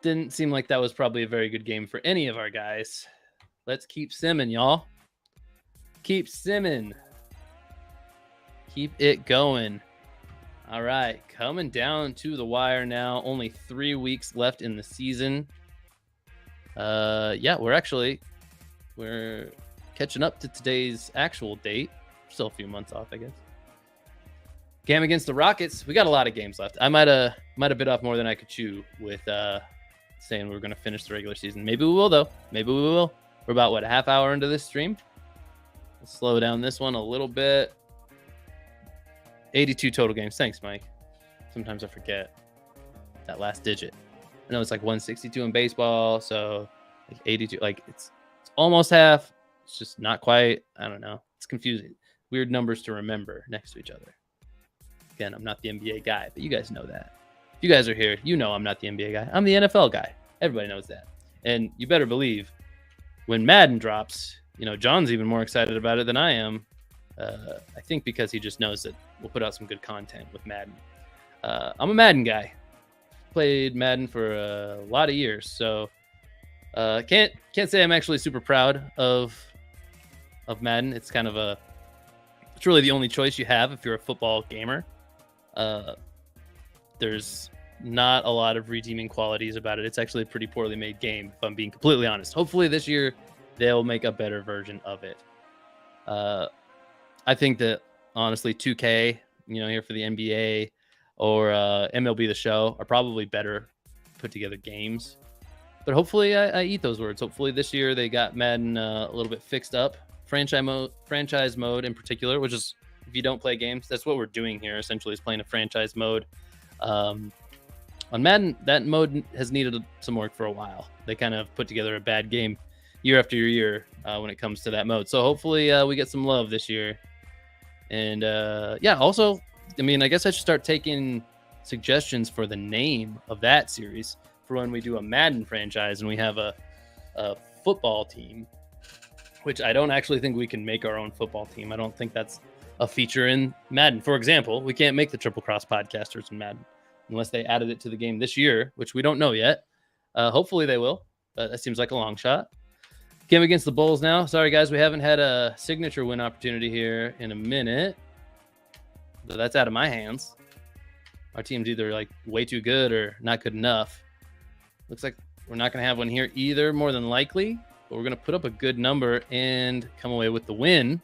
Didn't seem like that was probably a very good game for any of our guys. Let's keep simming, y'all. Keep simming. Keep it going. All right, coming down to the wire now. Only 3 weeks left in the season. Yeah, we're catching up to today's actual date. Still a few months off, I guess. Game against the Rockets. We got a lot of games left. I might have bit off more than I could chew with saying we were going to finish the regular season. Maybe we will, though. Maybe we will. We're about, what, a half hour into this stream? Let's slow down this one a little bit. 82 total games. Thanks, Mike. Sometimes I forget that last digit. I know it's like 162 in baseball, so like 82. Like, it's almost half. It's just not quite. I don't know. It's confusing. Weird numbers to remember next to each other. Again, I'm not the NBA guy, but you guys know that. If you guys are here, you know I'm not the NBA guy. I'm the NFL guy. Everybody knows that. And you better believe when Madden drops, John's even more excited about it than I am. I think because he just knows that we'll put out some good content with Madden. I'm a Madden guy. Played Madden for a lot of years, so can't say I'm actually super proud of Madden. It's kind of it's really the only choice you have if you're a football gamer. There's not a lot of redeeming qualities about it. It's actually a pretty poorly made game, if I'm being completely honest. Hopefully this year they'll make a better version of it. I think that honestly 2K, here for the NBA or MLB The Show are probably better put together games. But hopefully I eat those words. Hopefully this year they got Madden a little bit fixed up. Franchise mode in particular, which is if you don't play games, that's what we're doing here essentially, is playing a franchise mode. On Madden, that mode has needed some work for a while. They kind of put together a bad game year after year when it comes to that mode. So hopefully we get some love this year. And also, I guess I should start taking suggestions for the name of that series for when we do a Madden franchise and we have a football team, which I don't actually think we can make our own football team. I don't think that's a feature in Madden. For example, we can't make the Triple Cross podcasters in Madden unless they added it to the game this year, which we don't know yet. Hopefully they will. That seems like a long shot. Game against the Bulls now. Sorry, guys, we haven't had a signature win opportunity here in a minute. So that's out of my hands. Our team's either like way too good or not good enough. Looks like we're not going to have one here either, more than likely. But we're going to put up a good number and come away with the win.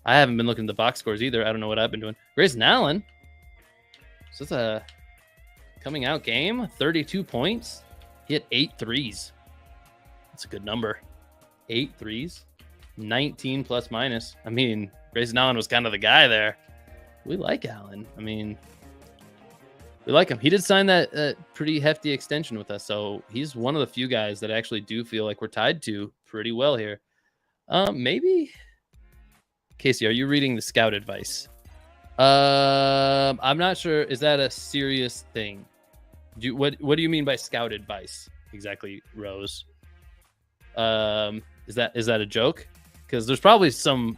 I haven't been looking at the box scores either. I don't know what I've been doing. Grayson Allen. So it's a coming out game. 32 points. He hit 8 threes. That's a good number. 8 threes. 19 plus minus. Grayson Allen was kind of the guy there. We like Allen. We like him. He did sign that pretty hefty extension with us. So he's one of the few guys that I actually do feel like we're tied to pretty well here. Maybe... Casey, are you reading the scout advice? I'm not sure. Is that a serious thing? What do you mean by scout advice exactly, Rose? Is that a joke? Because there's probably some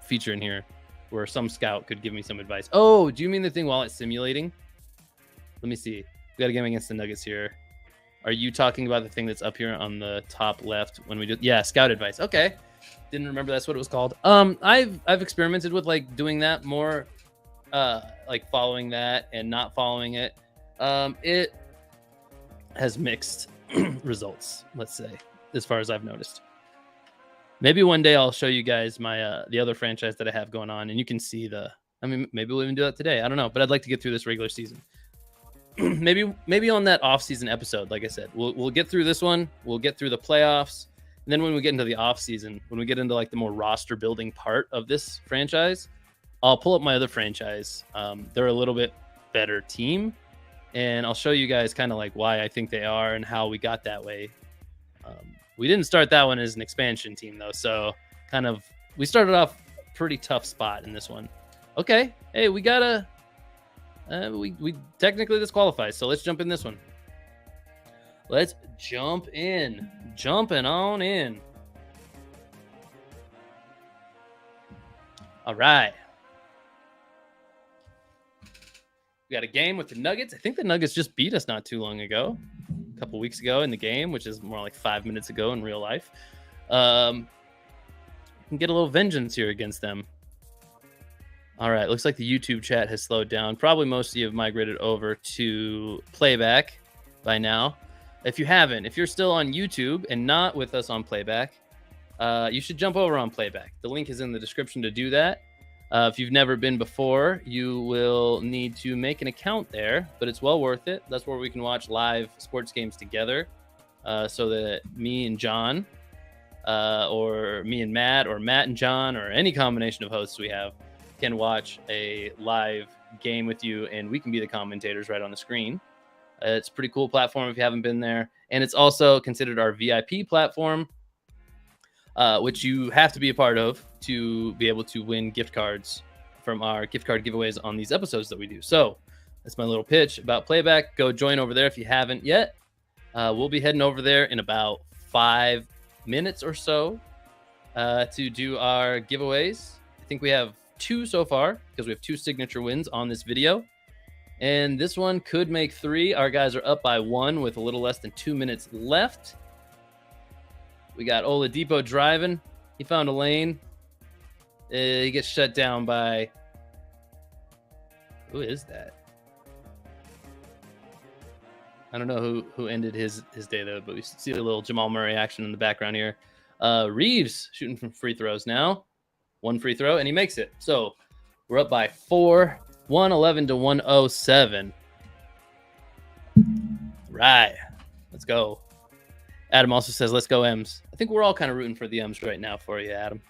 feature in here where some scout could give me some advice. Oh, do you mean the thing while it's simulating? Let me see. We got a game against the Nuggets here. Are you talking about the thing that's up here on the top left when we do? Yeah, scout advice. Okay. Didn't remember that's what it was called. I've experimented with like doing that more, like following that and not following it. It has mixed results, let's say, as far as I've noticed. Maybe one day I'll show you guys my the other franchise that I have going on, and you can see maybe we'll even do that today. I don't know, but I'd like to get through this regular season. maybe on that off-season episode, like I said, we'll get through this one. We'll get through the playoffs. And then when we get into the off season, when we get into like the more roster building part of this franchise, I'll pull up my other franchise. They're a little bit better team, and I'll show you guys kind of like why I think they are and how we got that way. We didn't start that one as an expansion team though, so we started off pretty tough spot in this one. Okay, hey, we gotta we technically disqualified, so let's jump in this one. Let's jump in. Jumping on in. All right. We got a game with the Nuggets. I think the Nuggets just beat us not too long ago. A couple weeks ago in the game, which is more like 5 minutes ago in real life. We can get a little vengeance here against them. All right. Looks like the YouTube chat has slowed down. Probably most of you have migrated over to playback by now. If you haven't, if you're still on YouTube and not with us on playback, you should jump over on playback. The link is in the description to do that. If you've never been before, you will need to make an account there, but it's well worth it. That's where we can watch live sports games together, so that me and John, or me and Matt, or Matt and John, or any combination of hosts we have, can watch a live game with you, and we can be the commentators right on the screen. It's a pretty cool platform if you haven't been there. And it's also considered our VIP platform. which you have to be a part of to be able to win gift cards from our gift card giveaways on these episodes that we do. So that's my little pitch about Playback. Go join over there if you haven't yet. We'll be heading over there in about 5 minutes or so to do our giveaways. I think we have 2 so far because we have 2 signature wins on this video. And this one could make 3. Our guys are up by 1 with a little less than 2 minutes left. We got Oladipo driving. He found a lane. He gets shut down by... Who is that? I don't know who ended his day, though, but we see a little Jamal Murray action in the background here. Reeves shooting from free throws now. 1 free throw, and he makes it. So we're up by 4, 111 to 107. Right. Let's go. Adam also says, let's go M's. I think we're all kind of rooting for the M's right now for you, Adam.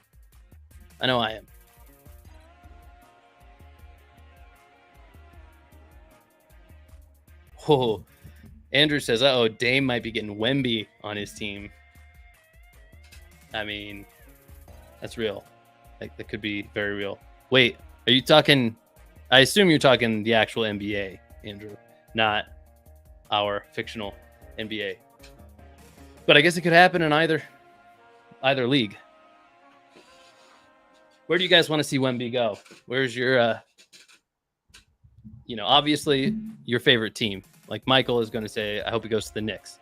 I know I am. Oh, Andrew says, uh-oh, Dame might be getting Wemby on his team. I mean, that's real. Like, that could be very real. Wait, are you talking... I assume you're talking the actual NBA, Andrew, not our fictional NBA. But I guess it could happen in either league. Where do you guys want to see Wemby go? Where's your, obviously your favorite team? Like Michael is going to say, I hope he goes to the Knicks.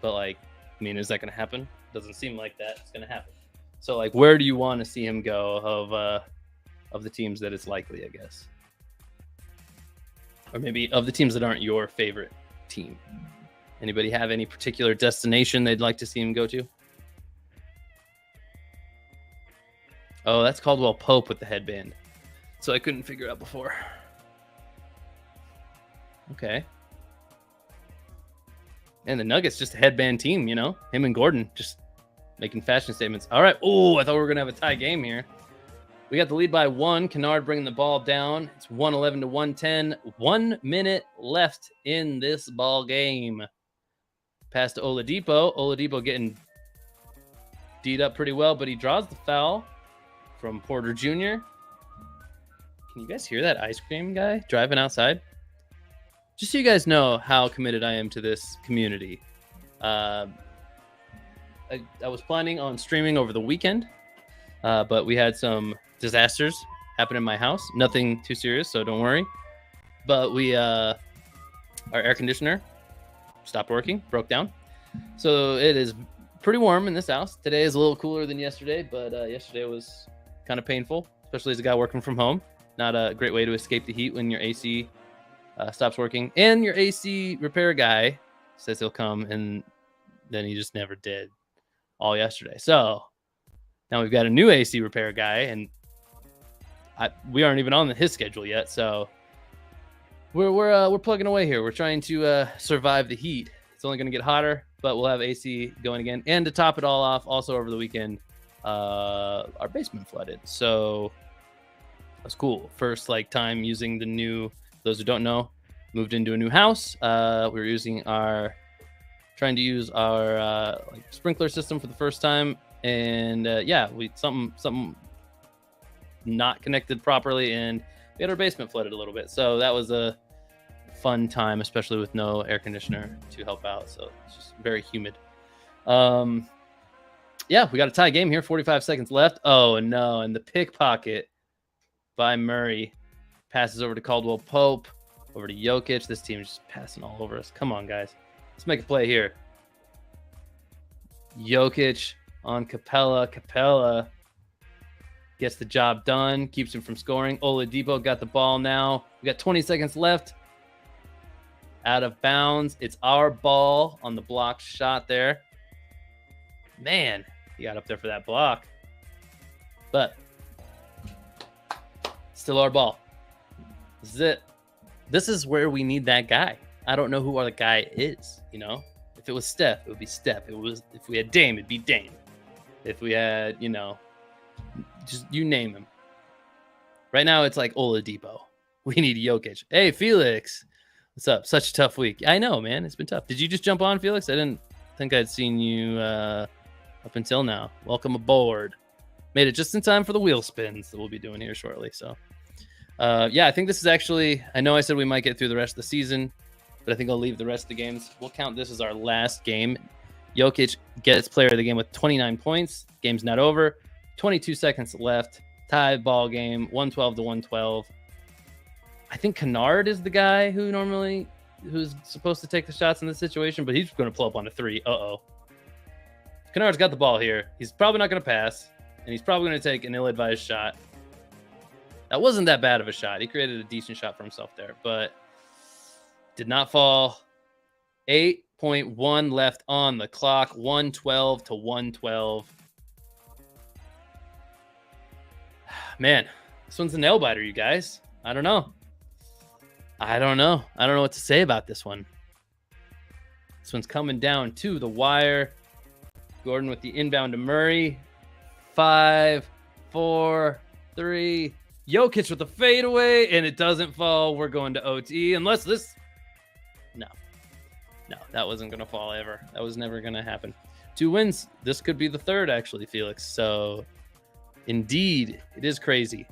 But like, I mean, is that going to happen? Doesn't seem like that's going to happen. So like, where do you want to see him go of the teams that it's likely, I guess? Or maybe of the teams that aren't your favorite team. Anybody have any particular destination they'd like to see him go to? Oh, that's Caldwell Pope with the headband. So I couldn't figure out before. Okay. And the Nuggets, just a headband team, you know? Him and Gordon just making fashion statements. All right. Oh, I thought we were going to have a tie game here. We got the lead by 1. Kennard bringing the ball down. It's 111 to 110. 1 minute left in this ball game. Pass to Oladipo. Oladipo getting D'd up pretty well, but he draws the foul from Porter Jr. Can you guys hear that ice cream guy driving outside? Just so you guys know how committed I am to this community. I was planning on streaming over the weekend, but we had some disasters happen in my house. Nothing too serious, so don't worry. But our air conditioner stopped working, broke down. So it is pretty warm in this house. Today is a little cooler than yesterday, but yesterday was kind of painful, especially as a guy working from home. Not a great way to escape the heat when your AC stops working. And your AC repair guy says he'll come, and then he just never did all yesterday. So now we've got a new AC repair guy, and we aren't even on his schedule yet. So we're plugging away here. We're trying to survive the heat. It's only going to get hotter, but we'll have AC going again. And to top it all off, also over the weekend, our basement flooded. So that's cool. First time using the new, those who don't know, moved into a new house. We're trying to use our sprinkler system for the first time. And something not connected properly, and we had our basement flooded a little bit. So that was a fun time, especially with no air conditioner to help out. So it's just very humid. We got a tie game here. 45 seconds left. Oh no. And the pickpocket by Murray passes over to Caldwell Pope, over to Jokic. This team is just passing all over us. Come on, guys. Let's make a play here. Jokic on Capella. Capella gets the job done, keeps him from scoring. Oladipo got the ball now. We got 20 seconds left. Out of bounds. It's our ball on the blocked shot there. Man, he got up there for that block. But still our ball. This is it. This is where we need that guy. I don't know who our guy is, you know? If it was Steph, it would be Steph. If we had Dame, it'd be Dame. If we had, just you name him. Right now, it's like Oladipo. We need Jokic. Hey, Felix. What's up? Such a tough week. I know, man. It's been tough. Did you just jump on, Felix? I didn't think I'd seen you up until now. Welcome aboard. Made it just in time for the wheel spins that we'll be doing here shortly. So, yeah, I think this is actually, I know I said we might get through the rest of the season, but I think I'll leave the rest of the games. We'll count this as our last game. Jokic gets player of the game with 29 points. Game's not over. 22 seconds left. Tie ball game, 112 to 112. I think Kennard is the guy who's supposed to take the shots in this situation, but he's going to pull up on a three. Kennard's got the ball here. He's probably not going to pass, and he's probably going to take an ill-advised shot. That wasn't that bad of a shot. He created a decent shot for himself there, but did not fall. 8.1 left on the clock. 112 to 112. Man, this one's a nail biter, you guys. I don't know. I don't know what to say about this one. This one's coming down to the wire. Gordon with the inbound to Murray. 5, 4, 3. Jokic with the fadeaway, and it doesn't fall. We're going to OT unless this... No, that wasn't going to fall ever. That was never going to happen. 2 wins. This could be the third, actually, Felix. So, indeed, it is crazy.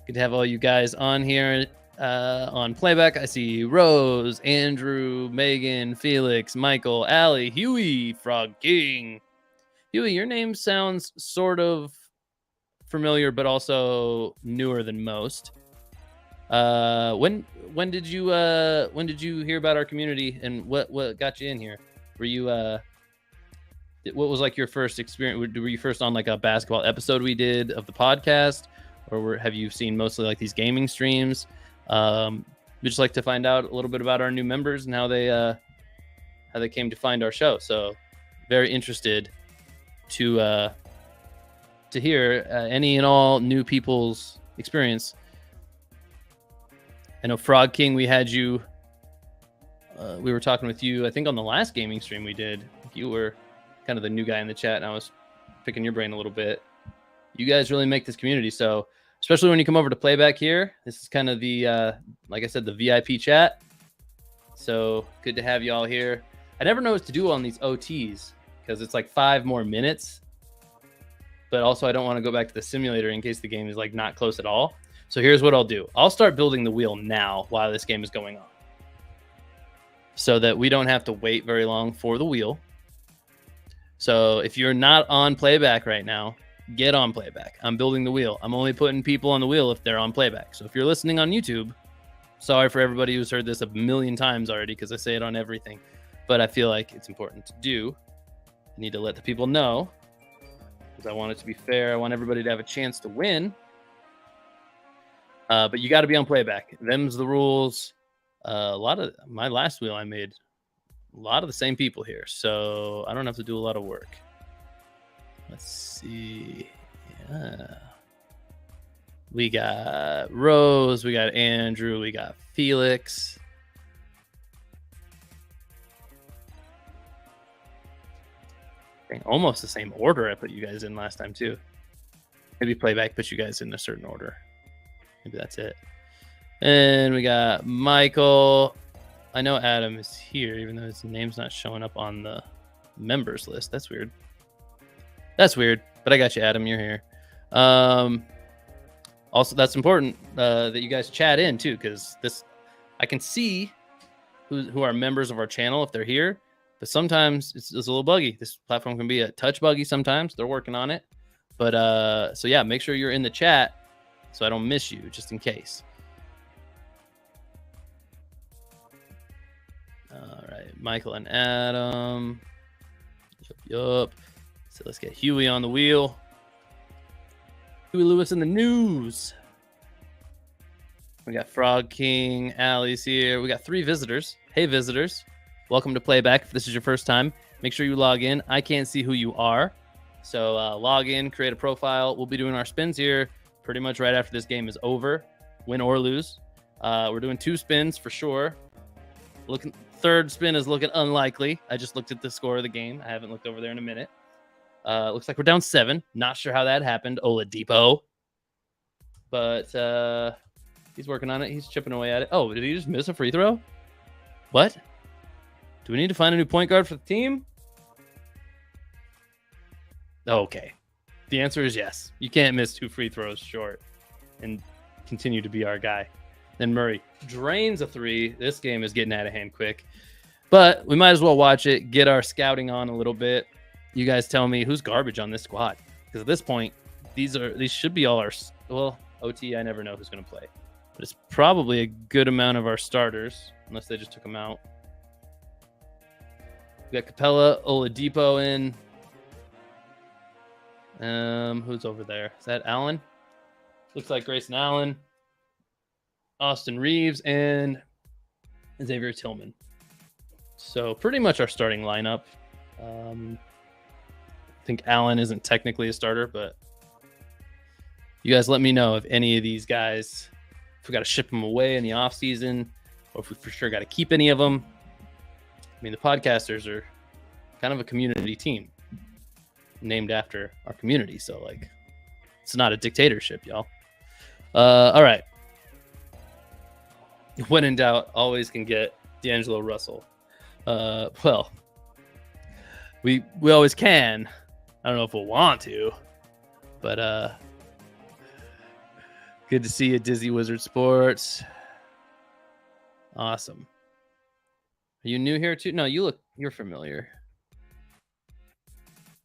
Good to have all you guys on here on playback. I see Rose, Andrew, Megan, Felix, Michael, Allie, Huey, Frog King. Huey, your name sounds sort of familiar, but also newer than most. When did you hear about our community, and what got you in here? Were you what was like your first experience? Were you first on like a basketball episode we did of the podcast, or have you seen mostly like these gaming streams? We just like to find out a little bit about our new members and how they came to find our show. So very interested to hear any and all new people's experience. I know Frog King, we had you. We were talking with you, I think, on the last gaming stream we did. You were kind of the new guy in the chat, and I was picking your brain a little bit. You guys really make this community. So, especially when you come over to playback here, this is kind of the, like I said, the VIP chat. So good to have you all here. I never know what to do on these OTs because it's like 5 more minutes. But also, I don't want to go back to the simulator in case the game is like not close at all. So here's what I'll do. I'll start building the wheel now while this game is going on, so that we don't have to wait very long for the wheel. So if you're not on playback right now, get on playback. I'm building the wheel. I'm only putting people on the wheel if they're on playback. So if you're listening on YouTube, sorry for everybody who's heard this a million times already because I say it on everything, but I feel like it's important to do. I need to let the people know because I want it to be fair. I want everybody to have a chance to win. But you got to be on playback. Them's the rules. A lot of my last wheel I made a lot of the same people here, so I don't have to do a lot of work. Let's see. Yeah. We got Rose, we got Andrew, we got Felix. Almost the same order I put you guys in last time too. Maybe playback put you guys in a certain order. Maybe that's it. And we got Michael. I know Adam is here, even though his name's not showing up on the members list. That's weird. That's weird. But I got you, Adam. You're here. Also, that's important that you guys chat in too, because this I can see who are members of our channel if they're here. But sometimes it's a little buggy. This platform can be a touch buggy sometimes. They're working on it. But so yeah, make sure you're in the chat so I don't miss you, just in case. All right, Michael and Adam. Yup. So let's get Huey on the wheel. Huey Lewis in the news. We got Frog King, Allie's here. We got 3 visitors. Hey, visitors. Welcome to Playback. If this is your first time, make sure you log in. I can't see who you are. So log in, create a profile. We'll be doing our spins here pretty much right after this game is over, win or lose. We're doing 2 spins for sure. Third spin is looking unlikely. I just looked at the score of the game. I haven't looked over there in a minute. Looks like we're down 7. Not sure how that happened, Oladipo. But he's working on it. He's chipping away at it. Oh, did he just miss a free throw? What? Do we need to find a new point guard for the team? Okay. The answer is yes. You can't miss 2 free throws short and continue to be our guy. Then Murray drains a 3. This game is getting out of hand quick. But we might as well watch it, get our scouting on a little bit. You guys tell me who's garbage on this squad. Because at this point, these should be all our... Well, OT, I never know who's going to play. But it's probably a good amount of our starters, unless they just took them out. We got Capella, Oladipo in. Who's over there? Is that Allen? Looks like Grayson Allen, Austin Reeves, and Xavier Tillman. So pretty much our starting lineup. I think Allen isn't technically a starter, but you guys let me know if any of these guys, if we got to ship them away in the off season, or if we for sure got to keep any of them. I mean, the podcasters are kind of a community team named after our community. So like, it's not a dictatorship, y'all. All right. When in doubt, always can get D'Angelo Russell. Well, we always can. I don't know if we'll want to, but good to see you, Dizzy Wizard Sports. Awesome. Are you new here too? No, you're familiar.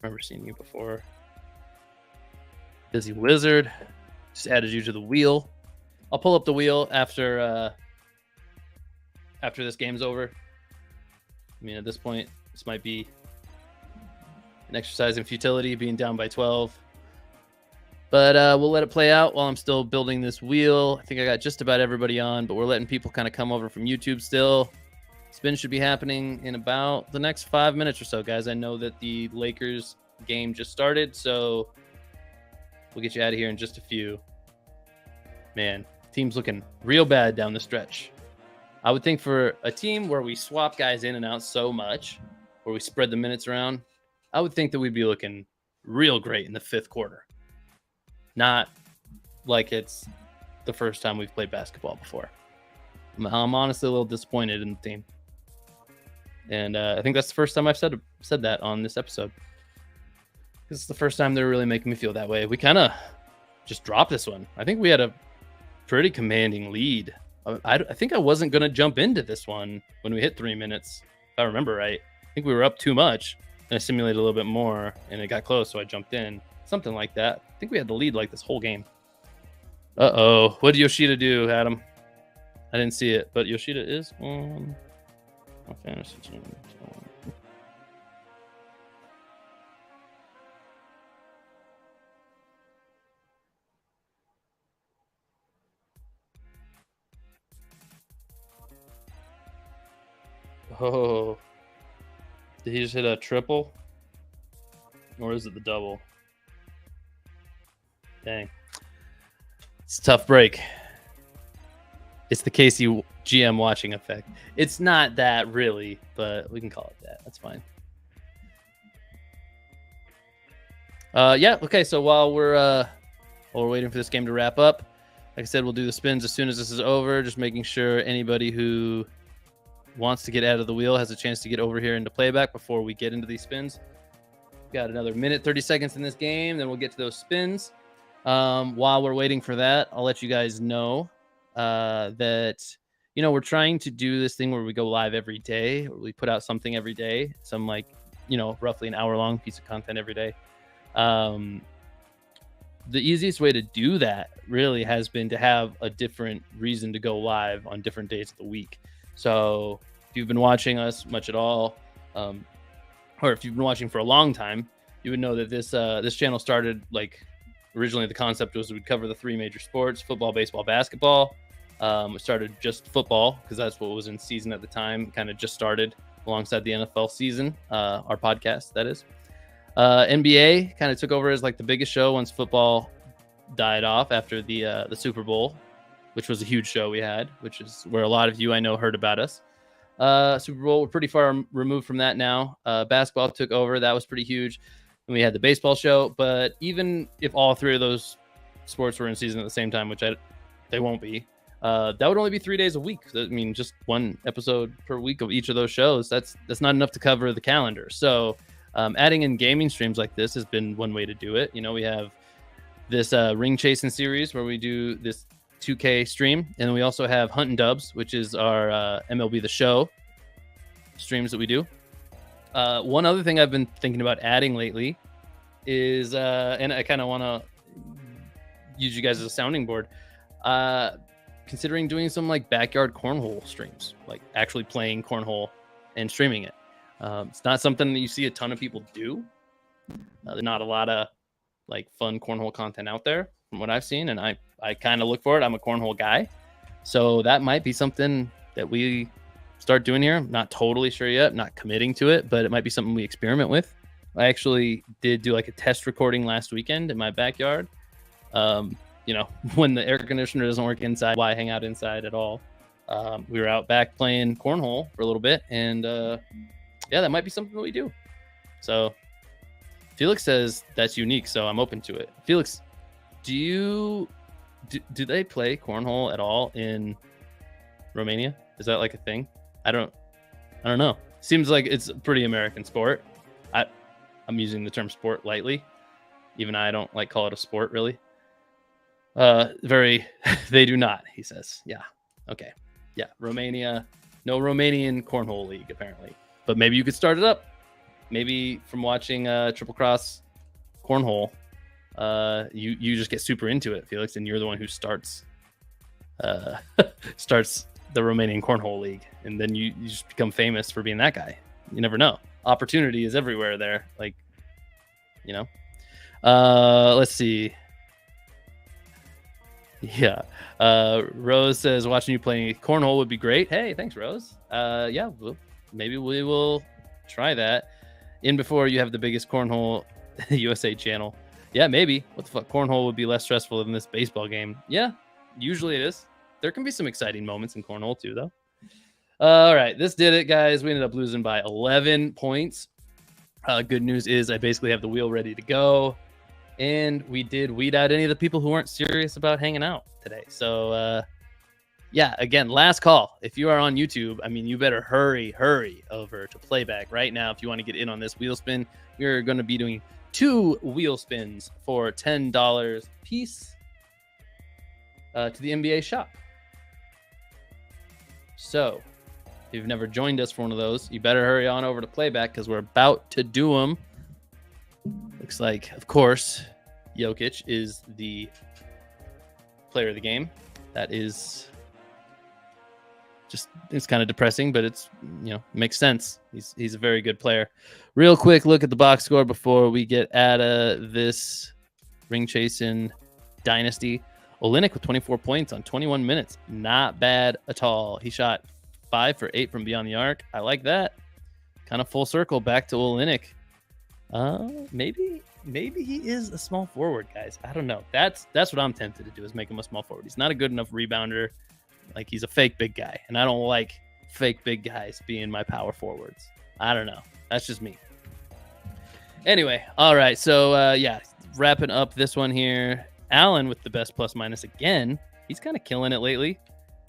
Remember seeing you before. Dizzy Wizard. Just added you to the wheel. I'll pull up the wheel after this game's over. I mean, at this point, this might be an exercise in futility, being down by 12. But we'll let it play out while I'm still building this wheel. I think I got just about everybody on, but we're letting people kind of come over from YouTube still. Spin should be happening in about the next 5 minutes or so, guys. I know that the Lakers game just started, so we'll get you out of here in just a few. Man, team's looking real bad down the stretch. I would think for a team where we swap guys in and out so much, where we spread the minutes around, I would think that we'd be looking real great in the 5th quarter. Not like it's the first time we've played basketball before. I'm honestly a little disappointed in the team. And I think that's the first time I've said that on this episode. This is the first time they're really making me feel that way. We kind of just dropped this one. I think we had a pretty commanding lead. I think I wasn't going to jump into this one when we hit 3 minutes, if I remember right. I think we were up too much, and I simulated a little bit more, and it got close, so I jumped in. Something like that. I think we had the lead like this whole game. Uh-oh. What did Yoshida do, Adam? I didn't see it, but Yoshida is on my fantasy team. Oh, did he just hit a triple? Or is it the double? Dang. It's a tough break. It's the Casey GM watching effect. It's not that really, but we can call it that. That's fine. Yeah, okay, so while we're waiting for this game to wrap up, like I said, we'll do the spins as soon as this is over, just making sure anybody who wants to get out of the wheel has a chance to get over here into playback before we get into these spins. We've got another minute, 30 seconds in this game, then we'll get to those spins. While we're waiting for that, I'll let you guys know that, you know, we're trying to do this thing where we go live every day, or we put out something every day, some like, you know, roughly an hour-long piece of content every day. The easiest way to do that really has been to have a different reason to go live on different days of the week. So if you've been watching us much at all, or if you've been watching for a long time, you would know that this channel started, like, originally the concept was we'd cover the 3 major sports: football, baseball, basketball. We started just football because that's what was in season at the time, kind of just started alongside the NFL season, our podcast, that is. NBA kind of took over as like the biggest show once football died off after the Super Bowl, which was a huge show we had, which is where a lot of you I know heard about us. Super Bowl, we're pretty far removed from that now. Basketball took over. That was pretty huge. And we had the baseball show. But even if all 3 of those sports were in season at the same time, which they won't be, that would only be 3 days a week. I mean, just 1 episode per week of each of those shows. That's not enough to cover the calendar. So Adding in gaming streams like this has been one way to do it. You know, we have this Ring-Chasin series where we do this 2K stream, and we also have Hunt and Dubs, which is our MLB The Show streams that we do. One other thing I've been thinking about adding lately is, and I kind of want to use you guys as a sounding board, considering doing some like backyard cornhole streams, like actually playing cornhole and streaming it. It's not something that you see a ton of people do. There's not a lot of like fun cornhole content out there from what I've seen, and I kind of look for it. I'm a cornhole guy, so that might be something that we start doing here. I'm not totally sure yet, not committing to it, but it might be something we experiment with. I actually did do like a test recording last weekend in my backyard. You know, when the air conditioner doesn't work inside, why hang out inside at all? We were out back playing cornhole for a little bit, and yeah, that might be something that we do. So Felix says that's unique, so I'm open to it. Felix, do they play cornhole at all in Romania? Is that like a thing? I don't know. Seems like it's a pretty American sport. I'm using the term sport lightly. Even I don't like call it a sport really. They do not, he says. Yeah. Okay. Yeah. Romania, no Romanian cornhole league apparently, but maybe you could start it up. Maybe from watching Triple Cross cornhole, you just get super into it, Felix, and you're the one who starts the Romanian cornhole league, and then you just become famous for being that guy. You never know. Opportunity is everywhere there. Like, you know. Let's see. Yeah. Rose says watching you play cornhole would be great. Hey, thanks, Rose. Yeah, maybe we will try that. In before you have the biggest cornhole USA channel. Yeah, maybe. What the fuck? Cornhole would be less stressful than this baseball game. Yeah, usually it is. There can be some exciting moments in cornhole too, though. All right, this did it, guys. We ended up losing by 11 points. Good news is I basically have the wheel ready to go. And we did weed out any of the people who weren't serious about hanging out today. So, yeah, again, last call. If you are on YouTube, I mean, you better hurry over to playback right now if you want to get in on this wheel spin. We're going to be doing 2 wheel spins for $10 piece to the NBA shop. So, if you've never joined us for one of those, you better hurry on over to playback because we're about to do them. Looks like, of course, Jokic is the player of the game. That is just, it's kind of depressing, but it's, you know, makes sense. He's a very good player. Real quick look at the box score before we get out of this Ring-Chasin dynasty. Olynyk with 24 points on 21 minutes. Not bad at all. He shot 5 for 8 from beyond the arc. I like that. Kind of full circle back to Olynyk. Maybe he is a small forward, guys. I don't know. That's what I'm tempted to do, is make him a small forward. He's not a good enough rebounder. Like, he's a fake big guy, and I don't like fake big guys being my power forwards. I don't know. That's just me. Anyway, all right. So yeah, wrapping up this one here. Allen with the best plus minus again. He's kind of killing it lately.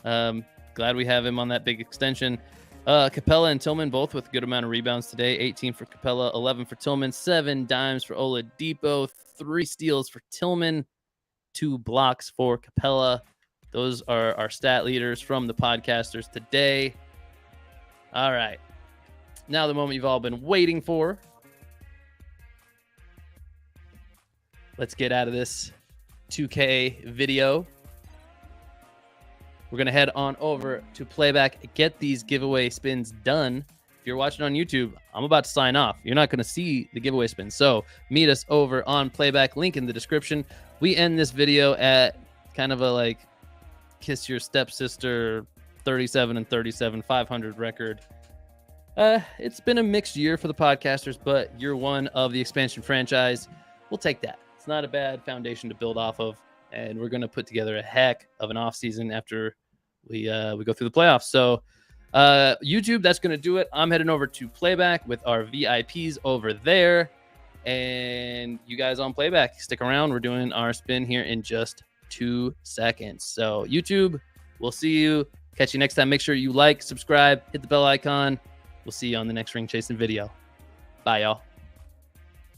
Glad we have him on that big extension. Capella and Tillman both with a good amount of rebounds today. 18 for Capella, 11 for Tillman, 7 dimes for Oladipo, 3 steals for Tillman, 2 blocks for Capella. Those are our stat leaders from the podcasters today. All right. Now the moment you've all been waiting for. Let's get out of this 2K video. We're going to head on over to playback, get these giveaway spins done. If you're watching on YouTube, I'm about to sign off. You're not going to see the giveaway spins. So meet us over on playback, link in the description. We end this video at kind of a like kiss your stepsister 37-37 500 record. It's been a mixed year for the podcasters, but year 1 of the expansion franchise, we'll take that. It's not a bad foundation to build off of. And we're going to put together a heck of an off season after we go through the playoffs. So YouTube, that's going to do it. I'm heading over to playback with our VIPs over there. And you guys on playback, stick around. We're doing our spin here in just 2 seconds. So YouTube, we'll see you. Catch you next time. Make sure you like, subscribe, hit the bell icon. We'll see you on the next Ring-Chasin video. Bye, y'all.